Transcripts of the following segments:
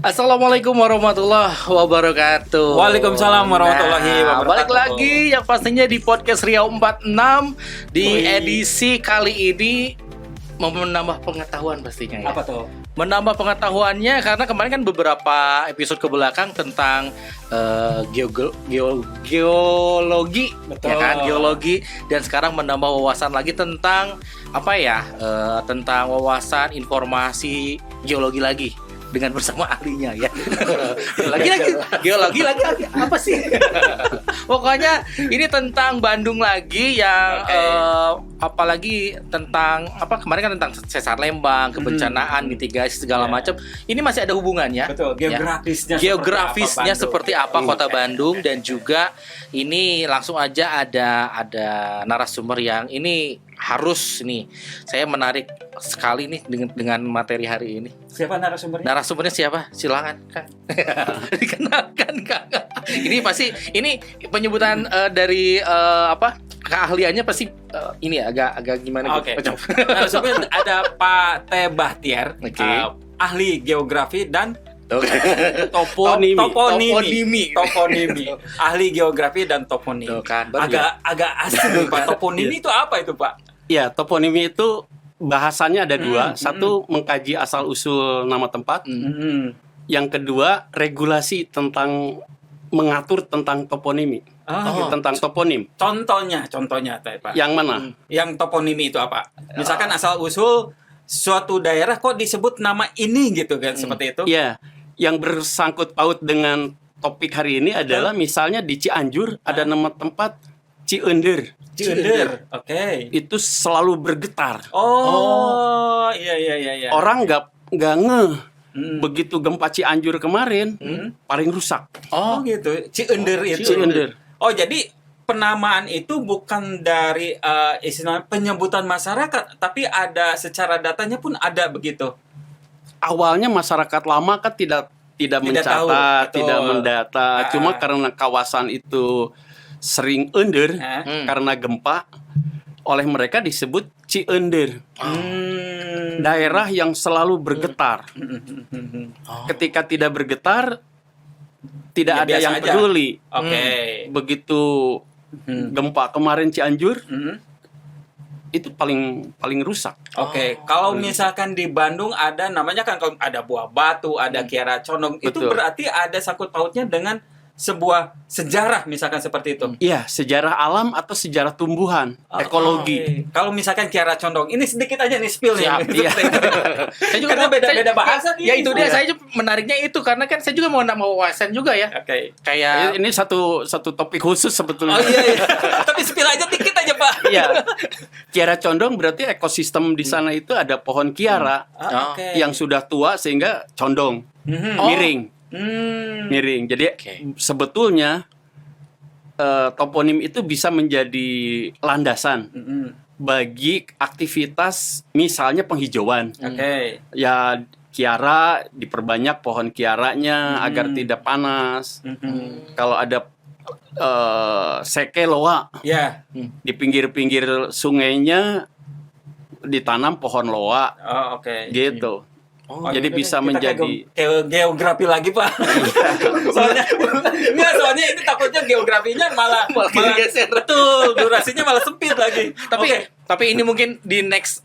Assalamualaikum warahmatullahi wabarakatuh. Waalaikumsalam warahmatullahi wabarakatuh. Balik lagi yang pastinya di podcast Riau 46 di edisi kali ini menambah pengetahuan pastinya ya. Apa tuh? Menambah pengetahuannya karena kemarin kan beberapa episode kebelakang tentang geologi, Betul. ya kan, geologi, dan sekarang menambah wawasan lagi tentang apa ya? Tentang wawasan informasi geologi lagi dengan bersama ahlinya ya. Geologi lagi apa sih? Pokoknya ini tentang Bandung lagi yang apalagi tentang apa kemarin kan tentang sesar Lembang, kebencanaan, mitigasi segala macam. Ini masih ada hubungannya. Betul, geografisnya. Ya. Geografisnya seperti apa Kota Iya. Bandung, dan juga ini langsung aja ada narasumber yang ini harus nih, saya menarik sekali nih dengan materi hari ini. Siapa narasumbernya? Narasumbernya siapa? Silakan, Kang. Dikenalkan, Kang. Ini pasti ini penyebutan dari keahliannya pasti ini agak gimana Oke. gitu. Narasumber ada Pak T. Bahtiar, Oke. ahli geografi dan Toponimi. Toponimi. Ahli geografi dan toponimi. Tuh kan, baru Agak asing nih, Pak. Toponimi itu apa itu, Pak? Ya, toponimi itu bahasanya ada dua. Satu, mengkaji asal-usul nama tempat. Yang kedua, regulasi tentang mengatur tentang toponimi. Tentang toponim. Contohnya, Pak. Yang mana? Yang toponimi itu apa? Misalkan asal-usul suatu daerah kok disebut nama ini gitu kan, seperti itu. Ya, yang bersangkut paut dengan topik hari ini adalah misalnya di Cianjur ada nama tempat Cieunder. Cieunder. Oke. Itu selalu bergetar. Oh, iya. Orang nggak ngeh. Begitu gempa Cianjur kemarin, paling rusak. Oh, gitu. Cieunder itu. Cieunder. Oh, jadi penamaan itu bukan dari istilah penyebutan masyarakat, tapi ada secara datanya pun ada begitu. Awalnya masyarakat lama kan tidak mencatat, tahu, betul. tidak mendata. Cuma karena kawasan itu sering under karena gempa, oleh mereka disebut Cieunder. Daerah yang selalu bergetar. Ketika tidak bergetar, tidak Ya, ada biasa yang aja. peduli. Oke. Begitu gempa kemarin Cianjur, itu paling rusak. Oke, kalau misalkan di Bandung ada namanya kan kalau ada Buah Batu, ada Kiara Condong, itu Betul. berarti ada sangkut pautnya dengan sebuah sejarah misalkan seperti itu. Iya, sejarah alam atau sejarah tumbuhan, ekologi. Oke. Kalau misalkan Kiara Condong, ini sedikit aja nih spill nih. Iya. Saya juga Karena beda-beda bahasa Ya nih. itu dia, saya menariknya itu karena kan saya juga mau nambah wawasan juga ya. Oke. Kayak Ini satu topik khusus sebetulnya. Oh iya. Tapi spill aja dikit aja, Pak. Iya. Kiara condong berarti ekosistem di sana itu ada pohon kiara Oke. yang sudah tua sehingga condong, miring. Miring. Jadi sebetulnya toponim itu bisa menjadi landasan bagi aktivitas misalnya penghijauan. Oke. Ya kiara diperbanyak pohon kiaranya agar tidak panas. Kalau ada seke loa Ya. di pinggir-pinggir sungainya ditanam pohon loa Oh, oke. gitu. Jadi yaudah bisa deh, kita menjadi ke geografi lagi, Pak. soalnya ini takutnya geografinya malah geser. Betul, durasinya malah sempit lagi. Tapi ini mungkin di next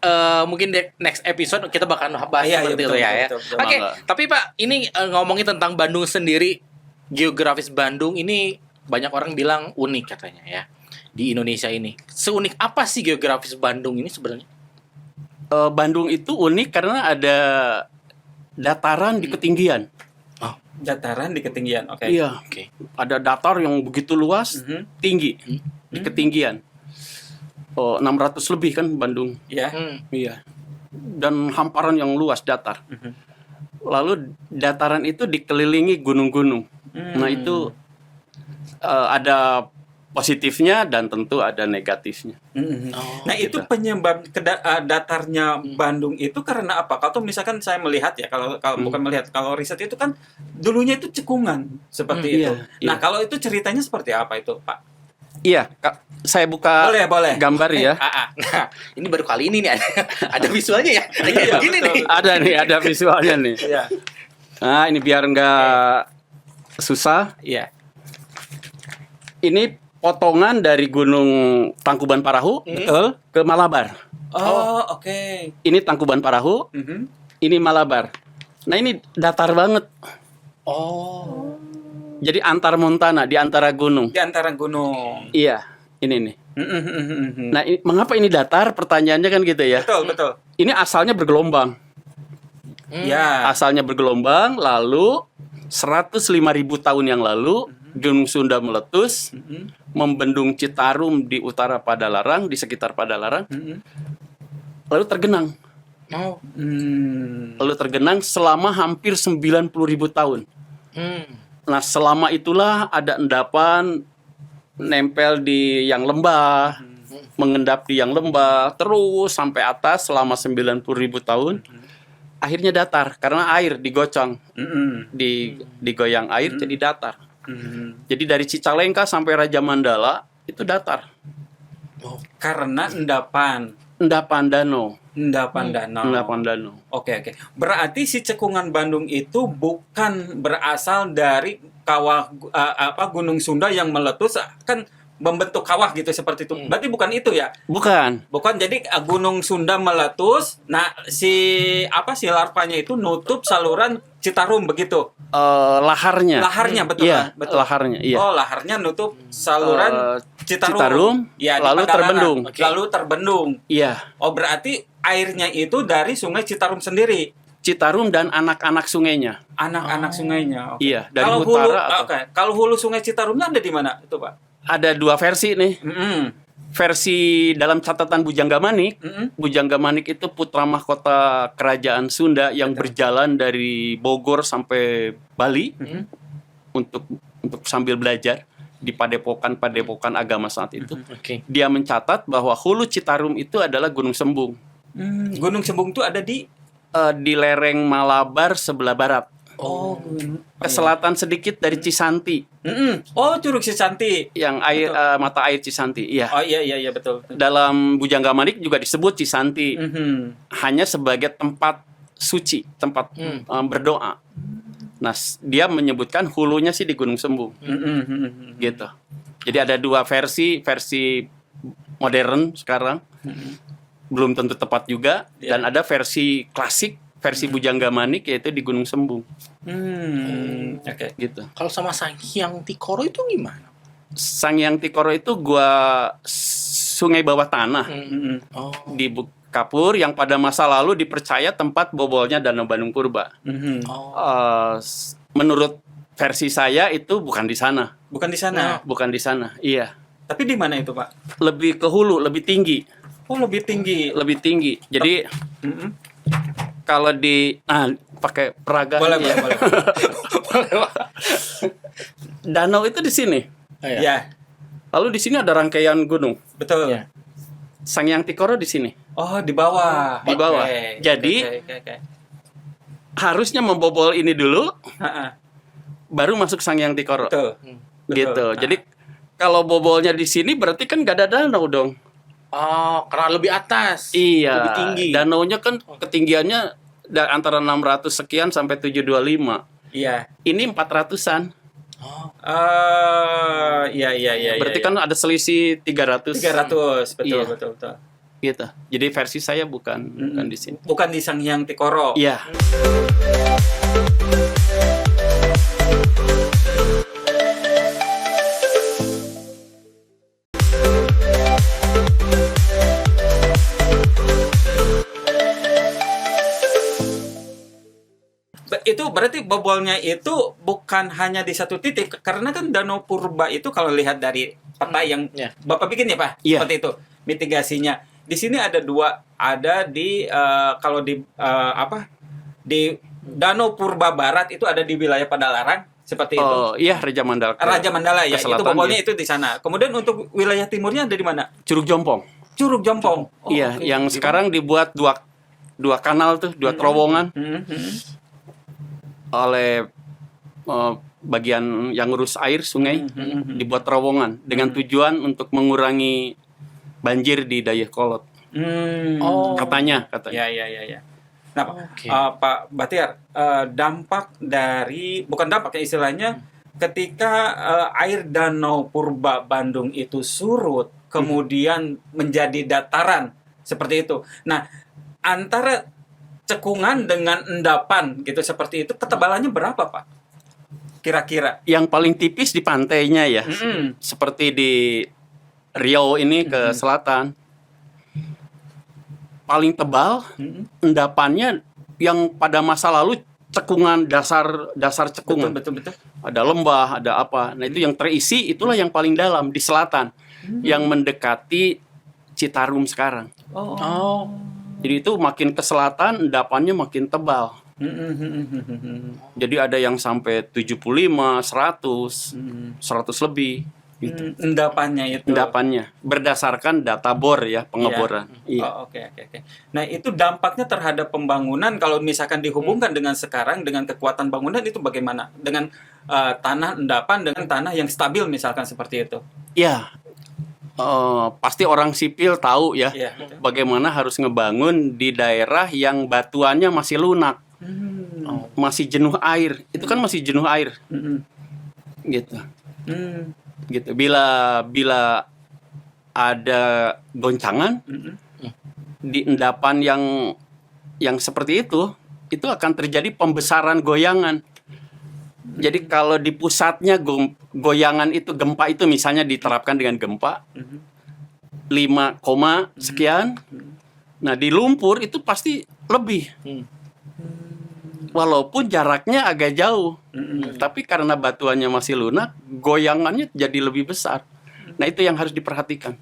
episode kita bakal bahas Iya, seperti betul, itu ya. betul. Oke, Mangga. tapi Pak, ini ngomongin tentang Bandung sendiri, geografis Bandung ini banyak orang bilang unik katanya ya di Indonesia ini. Seunik apa sih geografis Bandung ini sebenarnya? Bandung itu unik karena ada dataran di ketinggian. Dataran di ketinggian. Oke. Iya. Oke. Ada datar yang begitu luas, tinggi di ketinggian. 600 lebih kan Bandung. Ya. Iya. Dan hamparan yang luas datar. Lalu dataran itu dikelilingi gunung-gunung. Nah, itu ada positifnya dan tentu ada negatifnya. Nah, itu gitu. penyebab datarnya Bandung itu karena apa? Kalau misalkan saya melihat ya, kalau bukan melihat, kalau riset itu kan dulunya itu cekungan seperti itu. Iya, Nah, iya. kalau itu ceritanya seperti apa itu, Pak? Iya, saya buka Boleh. gambar ya. Nah, ini baru kali ini nih ada visualnya ya. Kayak begini betul. nih. Ada visualnya nih. Iya. Nah, ini biar nggak susah. Iya. Ini potongan dari Gunung Tangkuban Parahu Betul. ke Malabar. Oh, oke. Ini Tangkuban Parahu, Mhm. ini Malabar. Nah, ini datar banget. Oh. Jadi antar montana di antara gunung. Di antara gunung. Iya, ini nih. Mhm. Nah, mengapa ini datar? Pertanyaannya kan gitu ya. Betul, betul. Ini asalnya bergelombang. Ya. Asalnya bergelombang, lalu 105.000 tahun yang lalu Gunung Sunda meletus, membendung Citarum di utara Padalarang, di sekitar Padalarang, lalu tergenang. Oh. Lalu tergenang selama hampir 90.000 tahun. Nah, selama itulah ada endapan nempel di yang lembah, mengendap di yang lembah, terus sampai atas selama 90.000 tahun. Akhirnya datar karena air digocong, digoyang air jadi datar. Jadi dari Cicalengka sampai Raja Mandala itu datar. Karena endapan Danau. danau. Oke. Berarti si cekungan Bandung itu bukan berasal dari kawah Gunung Sunda yang meletus kan membentuk kawah gitu seperti itu. Berarti bukan itu ya? Bukan. Bukan. Jadi Gunung Sunda meletus, nah si larvanya itu nutup saluran Citarum begitu. Laharnya. Laharnya betul. Iya, betul. laharnya. Iya. Oh, laharnya nutup saluran Citarum, Ya, di lalu Padalarang. terbendung. Lalu terbendung. Iya. Oh, berarti airnya itu dari Sungai Citarum sendiri. Citarum dan anak-anak sungainya. Anak-anak sungainya. Oke. Iya, dari Kalau utara hulu, atau- oke. Kalau hulu Sungai Citarumnya ada di mana itu, Pak? Ada dua versi nih. Mm-mm. Versi dalam catatan Bujangga Manik. Mm-mm. Bujangga Manik itu putra mahkota kerajaan Sunda yang berjalan dari Bogor sampai Bali untuk sambil belajar di padepokan agama saat itu. Oke. Dia mencatat bahwa hulu Citarum itu adalah Gunung Sembung. Gunung Sembung itu ada di Di lereng Malabar sebelah barat. Oh, Ke selatan sedikit dari Cisanti, Oh, Curug Cisanti. yang air mata air Cisanti. Iya. Oh, iya betul. Dalam Bujangga Manik juga disebut Cisanti. Mhm. Hanya sebagai tempat suci, tempat berdoa. Nah, dia menyebutkan hulunya sih di Gunung Sembung, Mhm. gitu. Jadi ada dua versi modern sekarang, belum tentu tepat juga, dan ada versi klasik, versi Bujangga Manik yaitu di Gunung Sembung, Oke. gitu. Kalau sama Sangyang Tikoro itu gimana? Sangyang Tikoro itu gua sungai bawah tanah Oh. di Kapur yang pada masa lalu dipercaya tempat bobolnya Danau Bandung Purba. Mhm. Oh. Menurut versi saya itu bukan di sana. Bukan di sana. Bukan di sana. Iya. Tapi di mana itu, Pak? Lebih ke hulu, lebih tinggi. Oh, lebih tinggi. Lebih tinggi. Jadi Mhm. kalau pakai peragaan Boleh. danau itu di sini. Oh, ya. Ya, Lalu di sini ada rangkaian gunung. betul. Ya. Sangyang Tikoro di sini. Oh, di bawah. Di bawah. Oke. Jadi- Oke. Harusnya membobol ini dulu Ha-ha. baru masuk Sangyang Tikoro. Betul. Gitu. Betul. Jadi kalau bobolnya di sini berarti kan gak ada danau dong. Oh, karena lebih atas. Iya. Lebih tinggi. Danaunya kan ketinggiannya antara 600 sekian sampai 725. Iya. Ini 400-an. Oh. Iya. Berarti kan ada selisih 300. 300. Betul, Iya. betul. Gitu. Jadi versi saya bukan di sini. Bukan di Sangyang Tikoro. Iya. Itu berarti bobolnya itu bukan hanya di satu titik, karena kan Danau Purba itu kalau lihat dari peta yang Ya. Bapak bikin ya, Pak, Iya. seperti itu mitigasinya. Di sini ada dua, ada di kalau di di Danau Purba Barat itu ada di wilayah Padalarang seperti itu. Oh, iya Raja Mandala. Raja Mandala ya, ke itu selatan, bobolnya iya. itu di sana. Kemudian untuk wilayah timurnya ada di mana? Curug Jompong. Curug Jompong. Oh, Iya, oke. yang Di sekarang dibuat dua kanal tuh, dua terowongan mana? oleh bagian yang ngurus air sungai, dibuat terowongan dengan tujuan untuk mengurangi banjir di Dayakolot. Oh. Katanya. Ya. Nah, Oke. Pak Batiar, dampak dari bukan dampak ya istilahnya ketika air Danau Purba Bandung itu surut, kemudian menjadi dataran seperti itu. Nah, antara cekungan dengan endapan gitu seperti itu ketebalannya berapa, Pak? Kira-kira? Yang paling tipis di pantainya ya, Mm-mm. seperti di Riau ini ke selatan. Paling tebal Mm-mm. endapannya yang pada masa lalu cekungan dasar cekungan. Betul. Ada lembah, ada apa. Nah, itu yang terisi itulah yang paling dalam di selatan yang mendekati Citarum sekarang. Oh. Jadi itu makin ke selatan endapannya makin tebal. Mm-mm. Jadi ada yang sampai 75, 100, 100 lebih gitu. Endapannya itu. Endapannya berdasarkan data bor ya, pengeboran. Iya. Oh, oke. Nah, itu dampaknya terhadap pembangunan kalau misalkan dihubungkan dengan sekarang dengan kekuatan bangunan itu bagaimana? Dengan tanah endapan dengan tanah yang stabil misalkan seperti itu. Ya, pasti orang sipil tahu ya Iya, betul. bagaimana harus ngebangun di daerah yang batuannya masih lunak, masih jenuh air. Itu kan masih jenuh air, gitu. Gitu. Bila ada goncangan di endapan yang seperti itu akan terjadi pembesaran goyangan. Jadi kalau di pusatnya goyangan itu gempa itu misalnya diterapkan dengan gempa 5, sekian. Nah, di lumpur itu pasti lebih. Walaupun jaraknya agak jauh. Tapi karena batuannya masih lunak, goyangannya jadi lebih besar. Nah, itu yang harus diperhatikan.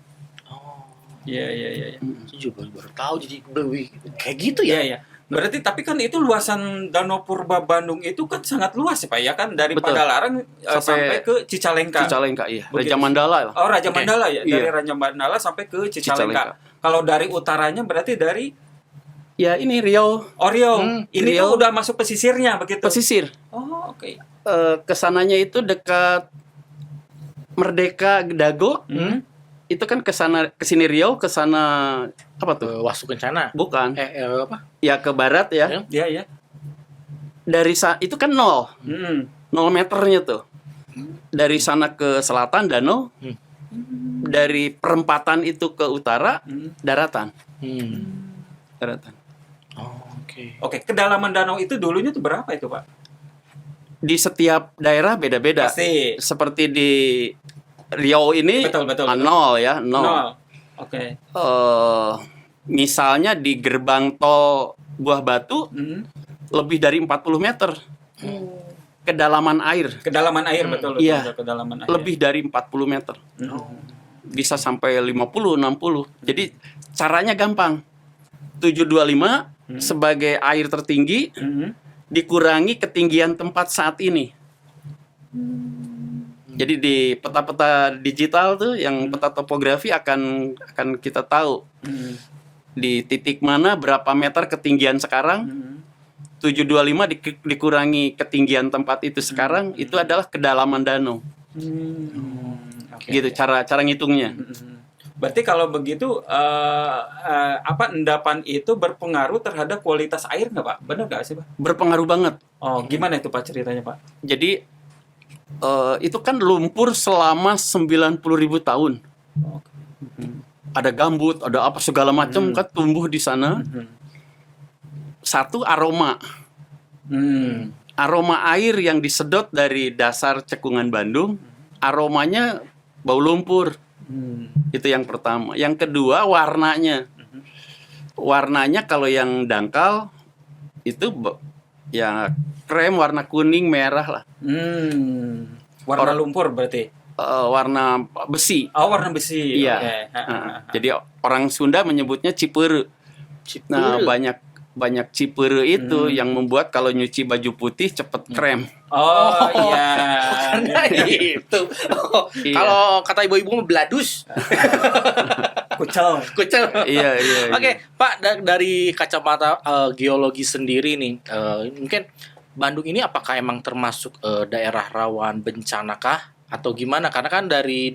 Iya. Saya juga baru tahu jadi lebih kayak gitu ya. Iya. Berarti tapi kan itu luasan Danau Purba Bandung itu kan sangat luas ya Pak ya kan dari Betul. Padalarang sampai ke Cicalengka. Cicalengka, iya. Begitu. Raja Mandala lah. Oh, Raja Mandala ya. Dari Iya. Raja Mandala sampai ke Cicalengka. Cicalengka. Kalau dari utaranya berarti dari Ya, ini Riau Riau. Ini Riau. tuh udah masuk pesisirnya begitu. pesisir. Oh, oke. Kesananya itu dekat Merdeka Dago. Itu kan kesini Riau, kesana apa tuh? Wastu Kencana. Bukan. Apa? Ya ke barat ya. Iya. Dari itu kan 0 meternya tuh. Dari sana ke selatan danau. Dari perempatan itu ke utara daratan. Daratan. Oke. Oke, kedalaman danau itu dulunya tuh berapa itu, Pak? Di setiap daerah beda-beda. Pasti. Seperti di Riau ini Betul. 0 ya, 0. Nol. Oke. Misalnya di gerbang tol Buah Batu lebih dari 40 meter. Kedalaman air. Kedalaman air betul. Iya. Kedalaman air. Lebih dari 40 meter. Bisa sampai 50, 60. Jadi caranya gampang. 725 sebagai air tertinggi dikurangi ketinggian tempat saat ini. Jadi di peta-peta digital tuh yang peta topografi akan kita tahu di titik mana berapa meter ketinggian sekarang. 725 dikurangi ketinggian tempat itu sekarang itu adalah kedalaman danau. Gitu cara ngitungnya. Berarti kalau begitu endapan itu berpengaruh terhadap kualitas air nggak Pak? Benar nggak sih Pak? Berpengaruh banget. Oh, gimana itu Pak ceritanya Pak? Jadi itu kan lumpur selama 90.000 tahun. Ada gambut, ada apa segala macam kan tumbuh di sana. Satu aroma. Aroma air yang disedot dari dasar cekungan Bandung, aromanya bau lumpur. Itu yang pertama. Yang kedua warnanya. Warnanya kalau yang dangkal itu ya krem, warna kuning, merah lah. Warna lumpur berarti? Warna besi. Oh, warna besi. Iya. Okay. Jadi orang Sunda menyebutnya cipere. Nah, banyak cipere itu yang membuat kalau nyuci baju putih cepet krem. Oh iya. Karena itu. Iya. Kalau kata ibu-ibu mah beladus. Kucel. Iya. Oke, Pak, dari kacamata geologi sendiri nih, mungkin Bandung ini apakah emang termasuk daerah rawan bencana kah? Atau gimana? Karena kan dari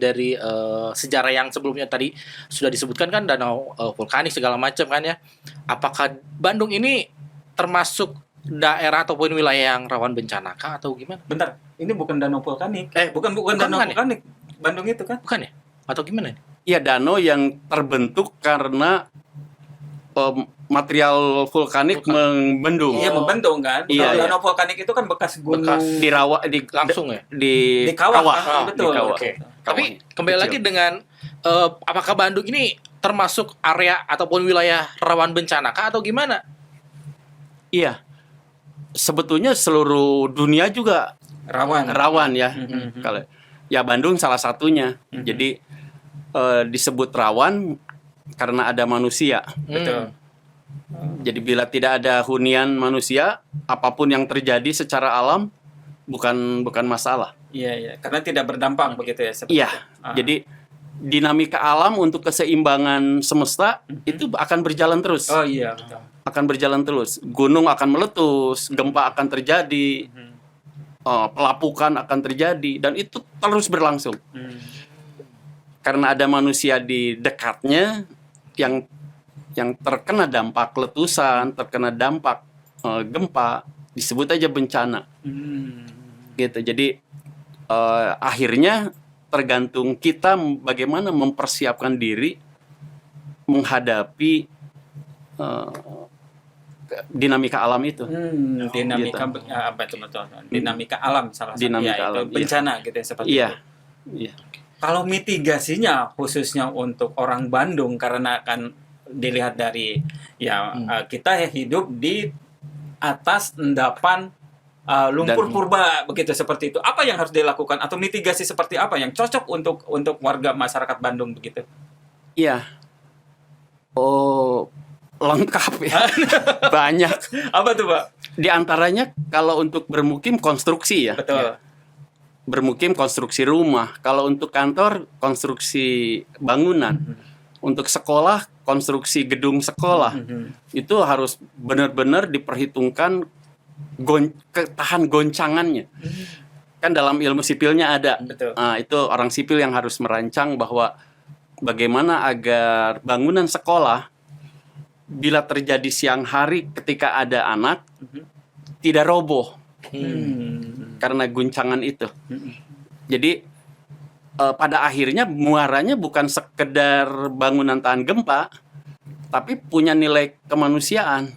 sejarah yang sebelumnya tadi sudah disebutkan kan danau vulkanik segala macam kan ya. Apakah Bandung ini termasuk daerah ataupun wilayah yang rawan bencana kah atau gimana? Bentar, ini bukan danau vulkanik. Bukan bukan danau ya? vulkanik. Bandung itu kan? Bukan ya? Atau gimana? Iya, danau yang terbentuk karena material vulkanik membendung. Iya, membendung kan. Iya, Kalau danau vulkanik itu kan bekas gunung. Langsung ya? Di kawah. kawah. Betul. Di kawah. Oke. Kawah. Tapi kembali Kecil. lagi dengan apakah Bandung ini termasuk area ataupun wilayah rawan bencana kah atau gimana? Iya. Sebetulnya seluruh dunia juga rawan ya. Kalau ya Bandung salah satunya. Jadi disebut rawan karena ada manusia. Betul. Jadi bila tidak ada hunian manusia, apapun yang terjadi secara alam bukan masalah. Iya. Karena tidak berdampak begitu ya. Iya. Jadi dinamika alam untuk keseimbangan semesta itu akan berjalan terus. Oh iya, betul. Akan berjalan terus. Gunung akan meletus, gempa akan terjadi, pelapukan akan terjadi, dan itu terus berlangsung. Karena ada manusia di dekatnya yang terkena dampak letusan, terkena dampak gempa, disebut aja bencana. Gitu. Jadi akhirnya tergantung kita bagaimana mempersiapkan diri menghadapi dinamika alam itu. Dinamika Gitu. apa itu betul? Dinamika alam salah satu. Dinamika Ya, alam, itu bencana gitu ya seperti Iya. itu. Iya. Kalau mitigasinya khususnya untuk orang Bandung karena akan dilihat dari kita hidup di atas endapan lumpur purba begitu seperti itu. Apa yang harus dilakukan atau mitigasi seperti apa yang cocok untuk warga masyarakat Bandung begitu? Iya. Oh, lengkap ya. Banyak. Apa tuh, Pak? Di antaranya kalau untuk bermukim konstruksi ya. Betul. Bermukim konstruksi rumah. Kalau untuk kantor konstruksi bangunan. Untuk sekolah konstruksi gedung sekolah. Itu harus benar-benar diperhitungkan ketahan goncangannya. Kan dalam ilmu sipilnya ada. Betul. Nah, itu orang sipil yang harus merancang bahwa bagaimana agar bangunan sekolah bila terjadi siang hari ketika ada anak tidak roboh karena guncangan itu. Jadi pada akhirnya muaranya bukan sekedar bangunan tahan gempa, tapi punya nilai kemanusiaan,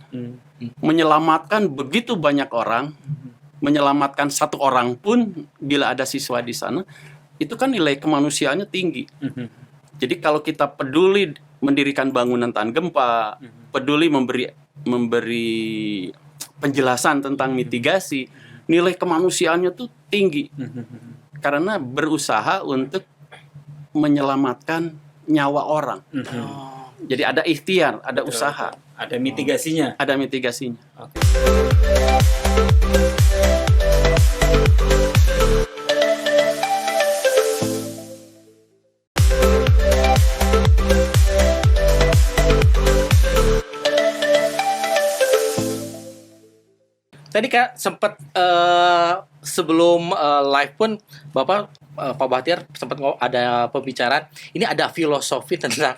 menyelamatkan begitu banyak orang, menyelamatkan satu orang pun bila ada siswa di sana, itu kan nilai kemanusiaannya tinggi. Jadi kalau kita peduli mendirikan bangunan tahan gempa, peduli memberi penjelasan tentang mitigasi, nilai kemanusiaannya tuh tinggi. Karena berusaha untuk menyelamatkan nyawa orang. Jadi ada ikhtiar, ada usaha, ada mitigasinya. ada mitigasinya. Oke. Tadi Kak sempat sebelum live pun Bapak Pak Bahtiar sempat ada pembicaraan. Ini ada filosofi tentang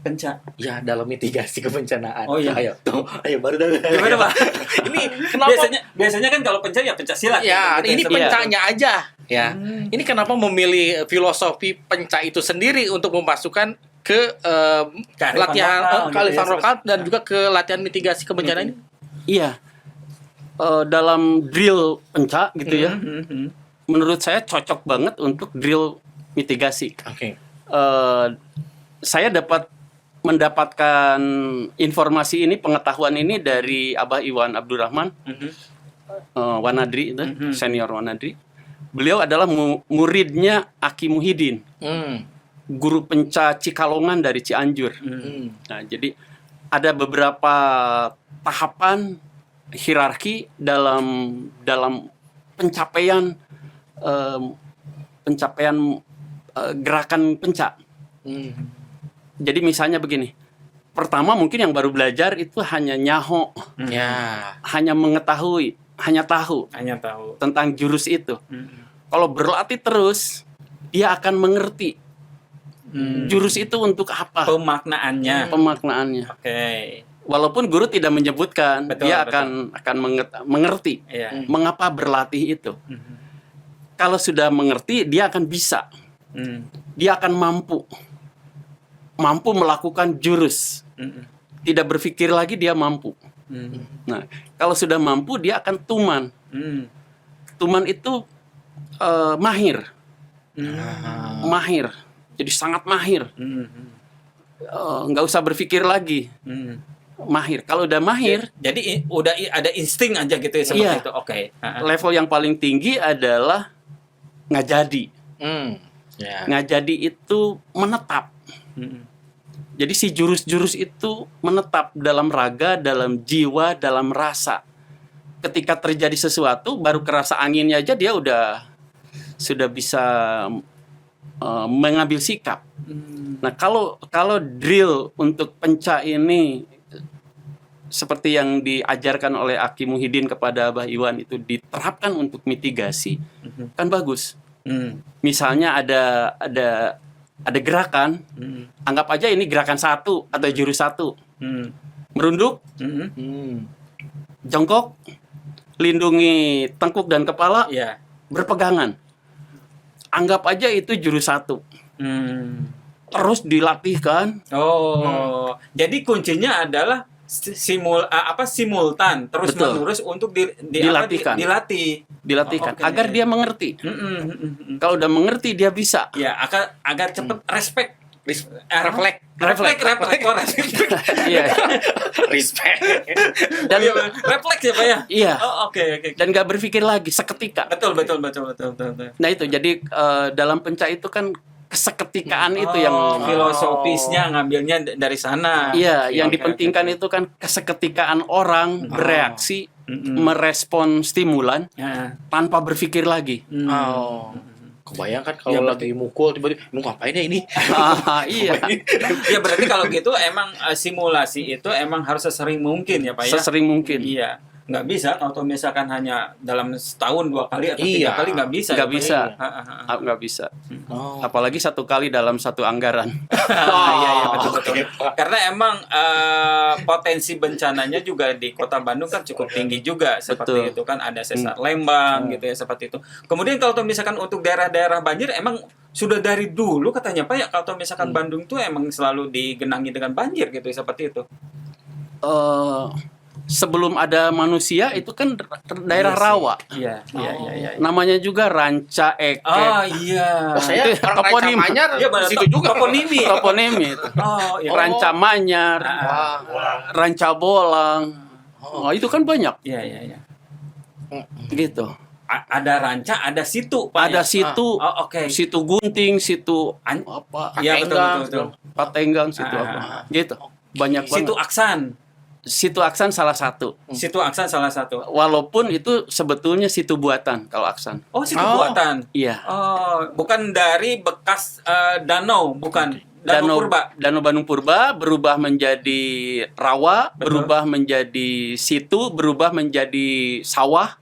penca ya dalam mitigasi kebencanaan. Oh iya. Ayo baru dah. Gimana, Pak? Ini kenapa? Biasanya kan kalau penca ya penca silat. Ya, gitu, ini seperti itu. pencanya aja. Ya, ini kenapa memilih filosofi penca itu sendiri untuk memasukkan ke Kearifan latihan lokal, kearifan gitu ya, lokal dan juga ke latihan mitigasi kebencanaan ini? Iya. Dalam drill penca gitu ya. Menurut saya cocok banget untuk drill mitigasi. Oke. Saya mendapatkan informasi ini, pengetahuan ini dari Abah Iwan Abdurrahman, Wanadri itu, senior Wanadri. Beliau adalah muridnya Aki Muhyiddin, guru penca Cikalongan dari Cianjur. Nah, jadi ada beberapa tahapan hierarki dalam pencapaian gerakan penca. Jadi misalnya begini, pertama mungkin yang baru belajar itu hanya nyaho, hanya mengetahui, hanya tahu tentang jurus itu. Kalau berlatih terus, dia akan mengerti jurus itu untuk apa, pemaknaannya. pemaknaannya. Oke. Walaupun guru tidak menyebutkan, Betul, dia betul. akan mengerti Iya. mengapa berlatih itu. Kalau sudah mengerti, dia akan bisa. Dia akan mampu melakukan jurus. Tidak berpikir lagi, dia mampu. Nah, kalau sudah mampu, dia akan tuman. Tuman itu mahir. Mahir. Jadi sangat mahir. Nggak usah berpikir lagi. Mahir. Kalau udah mahir, Jadi udah ada insting aja gitu ya seperti Iya. itu. Oke. level yang paling tinggi adalah nggak jadi. Ya. Nggak jadi itu menetap. Jadi si jurus-jurus itu menetap dalam raga, dalam jiwa, dalam rasa. Ketika terjadi sesuatu, baru kerasa anginnya aja dia sudah bisa mengambil sikap. Nah, kalau drill untuk penca ini seperti yang diajarkan oleh Aki Muhyiddin kepada Abah Iwan itu diterapkan untuk mitigasi, kan bagus. Misalnya ada gerakan, anggap aja ini gerakan 1 atau jurus 1. Merunduk, jongkok, lindungi tengkuk dan kepala, Iya. berpegangan. Anggap aja itu jurus 1. Terus dilatihkan. Oh, jadi kuncinya adalah simultan terus Betul. menerus untuk Dilatihkan. dilatih. Dilatihkan Oke. agar dia mengerti. Kalau udah mengerti dia bisa. Ya, agar cepet respect. Refleks. Refleks. Iya. Respect. Dan Refleks ya Pak ya? iya. Oh, oke. Dan gak berpikir lagi seketika. Betul. Nah itu jadi dalam penca itu kan keseketikaan itu yang filosofisnya ngambilnya dari sana. iya, yang Oke, dipentingkan oke. itu kan keseketikaan orang bereaksi merespon stimulan Ya. tanpa berpikir lagi. Oh. Kebayang kan Ya, kalau berarti- lagi mukul tiba-tiba, "Lu ngapain ya ini?" Iya. Ya berarti kalau gitu emang simulasi itu emang harus sesering mungkin ya Pak ya? Sesering mungkin. Iya, nggak bisa kalau misalkan hanya dalam setahun 2 kali atau 3 Iya. kali nggak bisa. Nggak ya, Pak? bisa. Ha. Nggak bisa. Oh. Apalagi 1 kali dalam 1 anggaran. Iya betul. Karena emang potensi bencananya juga di Kota Bandung kan cukup tinggi juga seperti Betul. itu kan ada sesar Lembang gitu ya seperti itu. Kemudian kalau misalkan untuk daerah-daerah banjir emang sudah dari dulu katanya Pak ya kalau misalkan Bandung tuh emang selalu digenangi dengan banjir gitu ya, seperti itu. Sebelum ada manusia itu kan daerah rawa. Iya. Namanya juga Ranca Ekek. Oh iya. Oh, saya Itu orang toponim. Ranca Manyar Iya, benar. di situ juga. Toponimi. Toponimi itu. Oh iya. Ranca Manyar, Ranca Bolang. Oh, itu kan banyak Iya. gitu. Ada ranca, ada situ, Pak. Ada ya? situ, Oh, oke. situ Gunting, situ An- apa? Iya, betul. Patenggang, situ apa? Gitu. Banyak Situ banget. Aksan. Situ Aksan salah satu. Situ Aksan salah satu. Walaupun itu sebetulnya situ buatan kalau Aksan. Oh, situ buatan. Iya. Oh, bukan dari bekas danau, bukan. Danau Purba. Danau Bandung Purba berubah menjadi rawa, Betul. berubah menjadi situ, berubah menjadi sawah.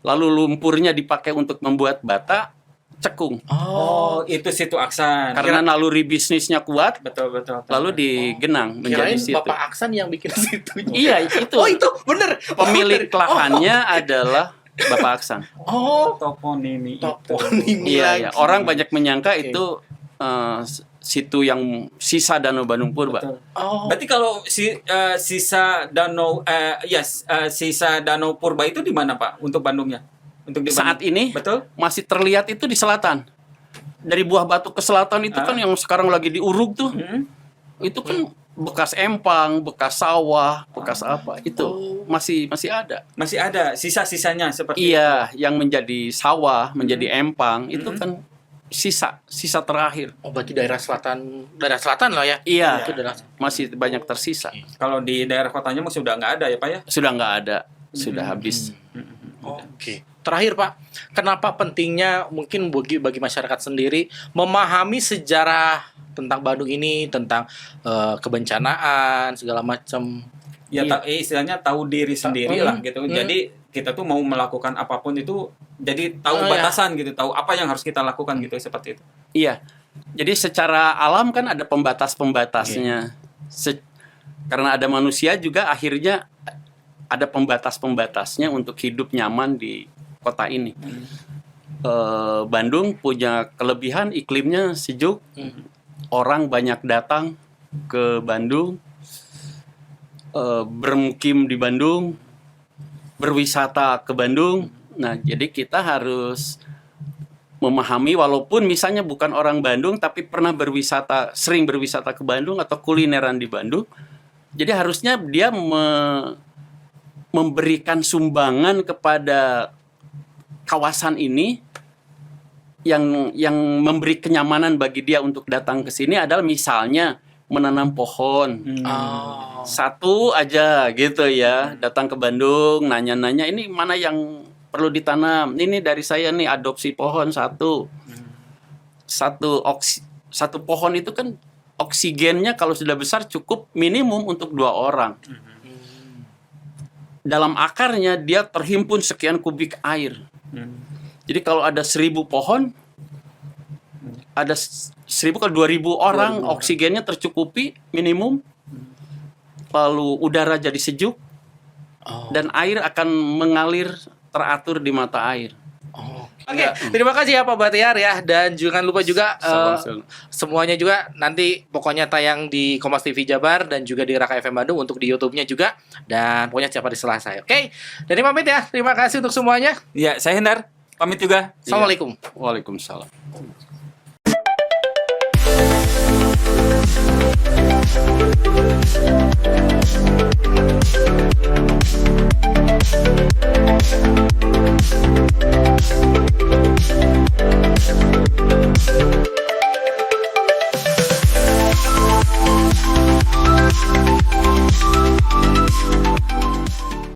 Lalu lumpurnya dipakai untuk membuat bata, cekung. Oh, itu situ Aksan. Karena naluri bisnisnya kuat, betul. lalu digenang menjadi Kirain situ. Bapak Aksan yang bikin situnya. Iya, itu. Oh, itu bener. Pemilik lahannya adalah Bapak Aksan. Oh, Toponimi itu. toponimi Iya. lagi. Orang banyak menyangka Oke. itu situ yang sisa Danau Bandung Purba. Betul. Oh, Berarti kalau sisa danau sisa danau Purba itu di mana Pak untuk Bandungnya? Untuk di Saat Bandung. ini Betul? masih terlihat itu di selatan. Dari Buah Batu ke selatan itu kan yang sekarang lagi diuruk tuh. Itu kan bekas empang, bekas sawah, bekas apa? Itu masih ada. Masih ada sisa-sisanya seperti Iya, yang menjadi sawah, menjadi empang itu kan sisa terakhir. oh berarti daerah selatan lah ya. Iya, Itu daerah. masih banyak tersisa. Kalau di daerah kotanya mah sudah nggak ada ya Pak ya? Sudah nggak ada, sudah habis. Oke. Terakhir Pak, kenapa pentingnya mungkin bagi masyarakat sendiri memahami sejarah tentang Bandung ini, tentang kebencanaan segala macam. Ya istilahnya tahu diri sendiri lah gitu. Hmm. Jadi kita tuh mau melakukan apapun itu jadi tahu Oh, batasan gitu, tahu apa yang harus kita lakukan gitu seperti itu. Iya. Jadi secara alam kan ada pembatas-pembatasnya. karena ada manusia juga akhirnya ada pembatas-pembatasnya untuk hidup nyaman di kota ini. Bandung punya kelebihan iklimnya sejuk, orang banyak datang ke Bandung, bermukim di Bandung, berwisata ke Bandung. Nah, jadi kita harus memahami, walaupun misalnya bukan orang Bandung tapi pernah berwisata, sering berwisata ke Bandung atau kulineran di Bandung, jadi harusnya dia memberikan sumbangan kepada kawasan ini yang memberi kenyamanan bagi dia untuk datang ke sini adalah misalnya menanam pohon. Satu aja gitu ya, datang ke Bandung nanya-nanya ini mana yang perlu ditanam, ini dari saya nih adopsi pohon satu. Satu pohon itu kan oksigennya kalau sudah besar cukup minimum untuk 2 orang. Dalam akarnya dia terhimpun sekian kubik air. Jadi kalau ada 1.000 pohon, ada 1.000 ke 2.000 orang, oksigennya tercukupi minimum, lalu udara jadi sejuk, dan air akan mengalir teratur di mata air. Oke, terima kasih ya Pak Bahtiar ya, dan jangan lupa juga semuanya juga nanti pokoknya tayang di Kompas TV Jabar dan juga di Raka FM Bandung untuk di YouTube-nya juga, dan pokoknya setiap hari Selasa. Oke, jadi pamit ya, terima kasih untuk semuanya. Ya, saya Hendar, pamit juga. Assalamualaikum. Waalaikumsalam.